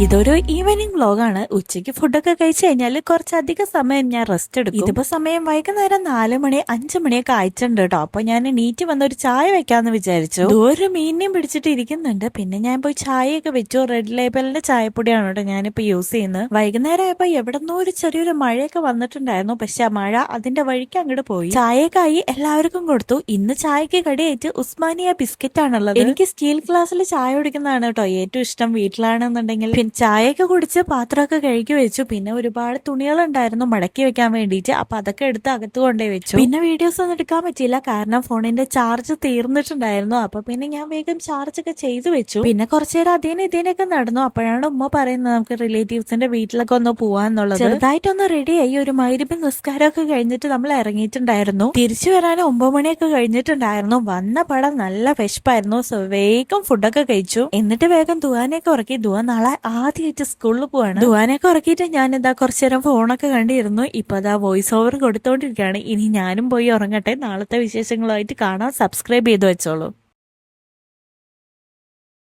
ഇതൊരു ഈവനിങ് വ്ലോഗാണ്. ഉച്ചയ്ക്ക് ഫുഡൊക്കെ കഴിച്ചു കഴിഞ്ഞാൽ കുറച്ചധികം സമയം ഞാൻ റെസ്റ്റ് എടുക്കും. ഇതിപ്പോ സമയം വൈകുന്നേരം 4 മണി 5 മണിയൊക്കെ അയച്ചിട്ടുണ്ട് കേട്ടോ. അപ്പൊ ഞാൻ നീറ്റ് വന്ന് ഒരു ചായ വെക്കാന്ന് വിചാരിച്ചു. ഒരു മീനിനെയും പിടിച്ചിട്ട് ഇരിക്കുന്നുണ്ട്. പിന്നെ ഞാൻ പോയി ചായയൊക്കെ വെച്ചു. റെഡ് ലേബലിന്റെ ചായപ്പൊടിയാണ് കേട്ടോ ഞാനിപ്പോ യൂസ് ചെയ്യുന്നത്. വൈകുന്നേരം ആയപ്പോ എവിടെന്നോ ഒരു ചെറിയൊരു മഴയൊക്കെ വന്നിട്ടുണ്ടായിരുന്നു. പക്ഷെ ആ മഴ അതിന്റെ വഴിക്ക് അങ്ങോട്ട് പോയി. ചായക്കായി എല്ലാവർക്കും കൊടുത്തു. ഇന്ന് ചായക്ക് കടിയായിട്ട് ഉസ്മാനിയ ബിസ്ക്കറ്റ് ആണുള്ളത്. എനിക്ക് സ്റ്റീൽ ഗ്ലാസ്സിൽ ചായ കുടിക്കുന്നതാണ് കേട്ടോ ഏറ്റവും ഇഷ്ടം. വീട്ടിലാണെന്നുണ്ടെങ്കിൽ ചായയൊക്കെ കുടിച്ച് പാത്രമൊക്കെ കഴുകി വെച്ചു. പിന്നെ ഒരുപാട് തുണികളുണ്ടായിരുന്നു മടക്കി വെക്കാൻ വേണ്ടിയിട്ട്. അപ്പൊ അതൊക്കെ എടുത്ത് അകത്ത് കൊണ്ടുപോയി വെച്ചു. പിന്നെ വീഡിയോസ് ഒന്നും എടുക്കാൻ പറ്റിയില്ല, കാരണം ഫോണിന്റെ ചാർജ് തീർന്നിട്ടുണ്ടായിരുന്നു. അപ്പൊ പിന്നെ ഞാൻ വേഗം ചാർജ് ഒക്കെ ചെയ്തു വെച്ചു. പിന്നെ കുറച്ചു നേരം ഇതിനൊക്കെ നടന്നു. അപ്പോഴാണ് ഉമ്മ പറയുന്നത് നമുക്ക് റിലേറ്റീവ്സിന്റെ വീട്ടിലൊക്കെ ഒന്ന് പോവാന്നുള്ളത്. ചെറുതായിട്ടൊന്ന് റെഡിയായി. ഒരു മഗ്‌രിബ് നിസ്കാരമൊക്കെ കഴിഞ്ഞിട്ട് നമ്മൾ ഇറങ്ങിയിട്ടുണ്ടായിരുന്നു. തിരിച്ചു വരാൻ 9 മണിയൊക്കെ കഴിഞ്ഞിട്ടുണ്ടായിരുന്നു. വന്ന പടം നല്ല വിശപ്പായിരുന്നു. സോ വേഗം ഫുഡൊക്കെ കഴിച്ചു. എന്നിട്ട് വേഗം ദുആനൊക്കെ ഉറക്കി. ദുആ നാളെ ആദ്യമായിട്ട് സ്കൂളിൽ പോവാണ്. ദുആനൊക്കെ ഉറക്കിയിട്ട് ഞാൻ ഇതാ കുറച്ചു നേരം ഫോണൊക്കെ കണ്ടിരുന്നു. ഇപ്പൊ അതാ വോയിസ് ഓവർ കൊടുത്തോണ്ടിരിക്കുകയാണ്. ഇനി ഞാനും പോയി ഉറങ്ങട്ടെ. നാളത്തെ വിശേഷങ്ങളുമായിട്ട് കാണാം. സബ്സ്ക്രൈബ് ചെയ്ത് വെച്ചോളൂ.